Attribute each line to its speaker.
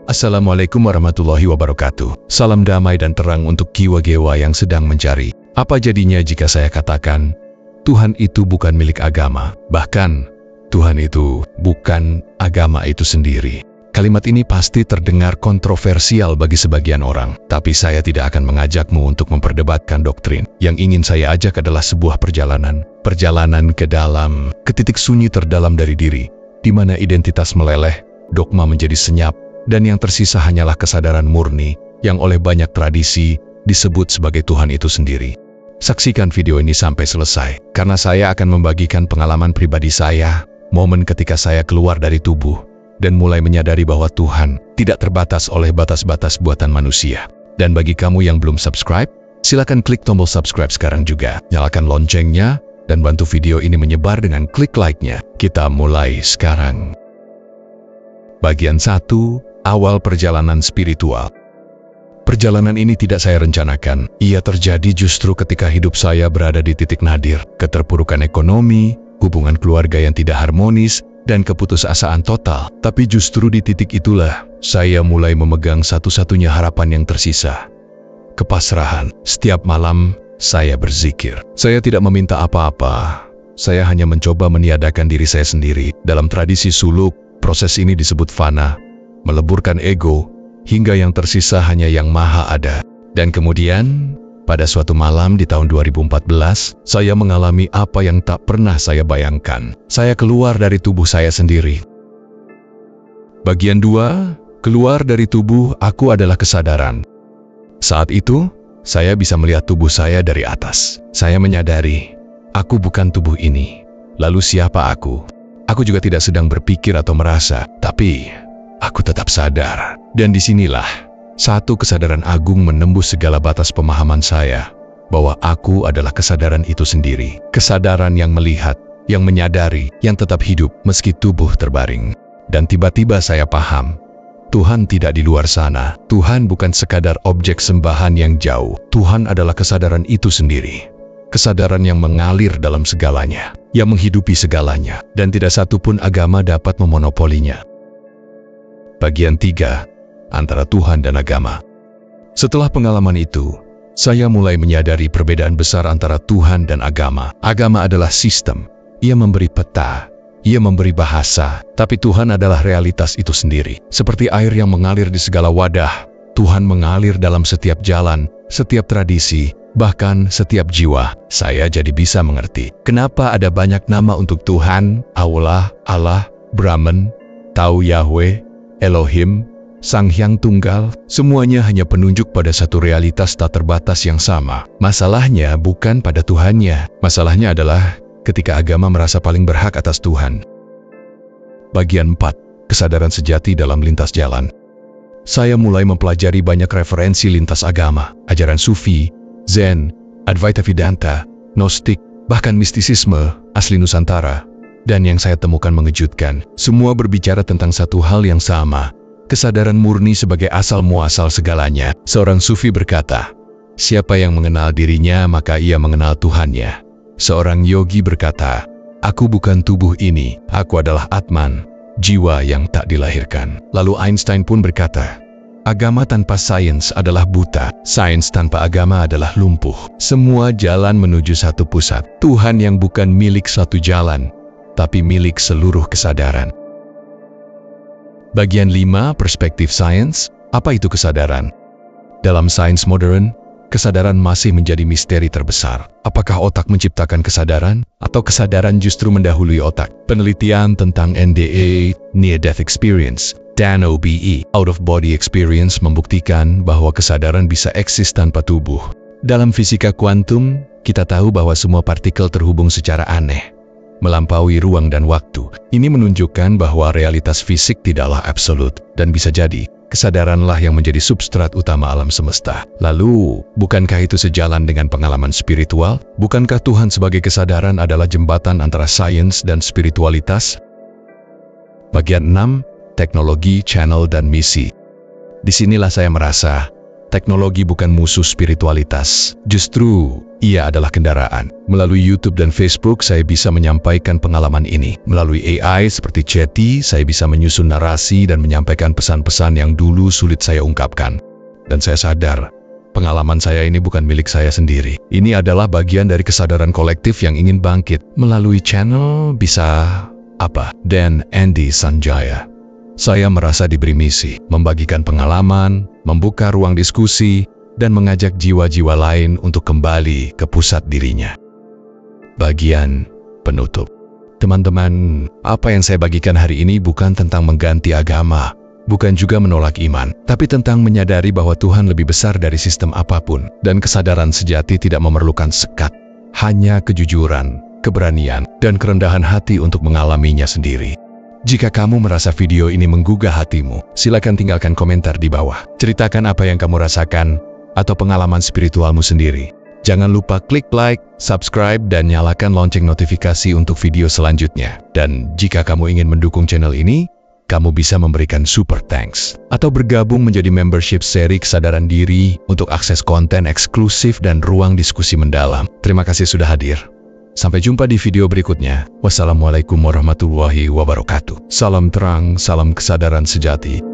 Speaker 1: Assalamualaikum warahmatullahi wabarakatuh. Salam damai dan terang untuk jiwa-jiwa yang sedang mencari. Apa jadinya jika saya katakan, Tuhan itu bukan milik agama, bahkan Tuhan itu bukan agama itu sendiri. Kalimat ini pasti terdengar kontroversial bagi sebagian orang, tapi saya tidak akan mengajakmu untuk memperdebatkan doktrin. Yang ingin saya ajak adalah sebuah perjalanan ke titik sunyi terdalam dari diri, di mana identitas meleleh, dogma menjadi senyap, dan yang tersisa hanyalah kesadaran murni yang oleh banyak tradisi disebut sebagai Tuhan itu sendiri. Saksikan video ini sampai selesai, karena saya akan membagikan pengalaman pribadi saya, momen ketika saya keluar dari tubuh, dan mulai menyadari bahwa Tuhan tidak terbatas oleh batas-batas buatan manusia. Dan bagi kamu yang belum subscribe, silakan klik tombol subscribe sekarang juga. Nyalakan loncengnya, dan bantu video ini menyebar dengan klik like-nya. Kita mulai sekarang. Bagian 1. Awal perjalanan spiritual. Perjalanan ini tidak saya rencanakan. Ia terjadi justru ketika hidup saya berada di titik nadir. Keterpurukan ekonomi, hubungan keluarga yang tidak harmonis, dan keputusasaan total. Tapi justru di titik itulah, saya mulai memegang satu-satunya harapan yang tersisa. Kepasrahan. Setiap malam, saya berzikir. Saya tidak meminta apa-apa. Saya hanya mencoba meniadakan diri saya sendiri. Dalam tradisi suluk, proses ini disebut fana, meleburkan ego, hingga yang tersisa hanya yang maha ada. Dan kemudian, pada suatu malam di tahun 2014, saya mengalami apa yang tak pernah saya bayangkan. Saya keluar dari tubuh saya sendiri. Bagian 2, keluar dari tubuh aku adalah kesadaran. Saat itu, saya bisa melihat tubuh saya dari atas. Saya menyadari, aku bukan tubuh ini. Lalu siapa aku? Aku juga tidak sedang berpikir atau merasa, tapi aku tetap sadar. Dan disinilah satu kesadaran agung menembus segala batas pemahaman saya, bahwa aku adalah kesadaran itu sendiri. Kesadaran yang melihat, yang menyadari, yang tetap hidup meski tubuh terbaring. Dan tiba-tiba saya paham, Tuhan tidak di luar sana. Tuhan bukan sekadar objek sembahan yang jauh. Tuhan adalah kesadaran itu sendiri. Kesadaran yang mengalir dalam segalanya, yang menghidupi segalanya, dan tidak satupun agama dapat memonopolinya. Bagian 3. Antara Tuhan dan agama. Setelah pengalaman itu, saya mulai menyadari perbedaan besar antara Tuhan dan agama. Agama adalah sistem. Ia memberi peta, ia memberi bahasa, tapi Tuhan adalah realitas itu sendiri. Seperti air yang mengalir di segala wadah, Tuhan mengalir dalam setiap jalan, setiap tradisi, bahkan setiap jiwa. Saya jadi bisa mengerti kenapa ada banyak nama untuk Tuhan: Allah, Brahman, Tao, Yahweh, Elohim, Sang Hyang Tunggal. Semuanya hanya penunjuk pada satu realitas tak terbatas yang sama. Masalahnya bukan pada Tuhannya. Masalahnya adalah ketika agama merasa paling berhak atas Tuhan. Bagian 4. Kesadaran sejati dalam lintas jalan. Saya mulai mempelajari banyak referensi lintas agama, ajaran Sufi, Zen, Advaita Vedanta, Gnostik, bahkan mistisisme asli Nusantara. Dan yang saya temukan mengejutkan, semua berbicara tentang satu hal yang sama, kesadaran murni sebagai asal muasal segalanya. Seorang Sufi berkata, siapa yang mengenal dirinya maka ia mengenal Tuhannya. Seorang yogi berkata, aku bukan tubuh ini, aku adalah Atman, jiwa yang tak dilahirkan. Lalu Einstein pun berkata, agama tanpa sains adalah buta, sains tanpa agama adalah lumpuh. Semua jalan menuju satu pusat, Tuhan yang bukan milik satu jalan, tapi milik seluruh kesadaran. Bagian 5. Perspektif sains. Apa itu kesadaran? Dalam sains modern, kesadaran masih menjadi misteri terbesar. Apakah otak menciptakan kesadaran, atau kesadaran justru mendahului otak? Penelitian tentang NDE, Near Death Experience, dan OBE, Out of Body Experience, membuktikan bahwa kesadaran bisa eksis tanpa tubuh. Dalam fisika kuantum, kita tahu bahwa semua partikel terhubung secara aneh, melampaui ruang dan waktu. Ini menunjukkan bahwa realitas fisik tidaklah absolut, dan bisa jadi kesadaranlah yang menjadi substrat utama alam semesta. Lalu, bukankah itu sejalan dengan pengalaman spiritual? Bukankah Tuhan sebagai kesadaran adalah jembatan antara sains dan spiritualitas? Bagian 6. Teknologi, channel, dan misi. Disinilah saya merasa Teknologi bukan musuh spiritualitas, justru ia adalah kendaraan. Melalui YouTube dan Facebook, saya bisa menyampaikan pengalaman ini. Melalui AI seperti Chatty, saya bisa menyusun narasi dan menyampaikan pesan-pesan yang dulu sulit saya ungkapkan. Dan saya sadar, pengalaman saya ini bukan milik saya sendiri. Ini adalah bagian dari kesadaran kolektif yang ingin bangkit melalui channel Bisa Apa dan Andy Sanjaya. Saya merasa diberi misi, membagikan pengalaman, membuka ruang diskusi, dan mengajak jiwa-jiwa lain untuk kembali ke pusat dirinya. Bagian penutup. Teman-teman, apa yang saya bagikan hari ini bukan tentang mengganti agama, bukan juga menolak iman, tapi tentang menyadari bahwa Tuhan lebih besar dari sistem apapun, dan kesadaran sejati tidak memerlukan sekat, hanya kejujuran, keberanian, dan kerendahan hati untuk mengalaminya sendiri. Jika kamu merasa video ini menggugah hatimu, silakan tinggalkan komentar di bawah. Ceritakan apa yang kamu rasakan atau pengalaman spiritualmu sendiri. Jangan lupa klik like, subscribe, dan nyalakan lonceng notifikasi untuk video selanjutnya. Dan jika kamu ingin mendukung channel ini, kamu bisa memberikan super thanks atau bergabung menjadi membership seri Kesadaran Diri untuk akses konten eksklusif dan ruang diskusi mendalam. Terima kasih sudah hadir. Sampai jumpa di video berikutnya. Wassalamualaikum warahmatullahi wabarakatuh. Salam terang, salam kesadaran sejati.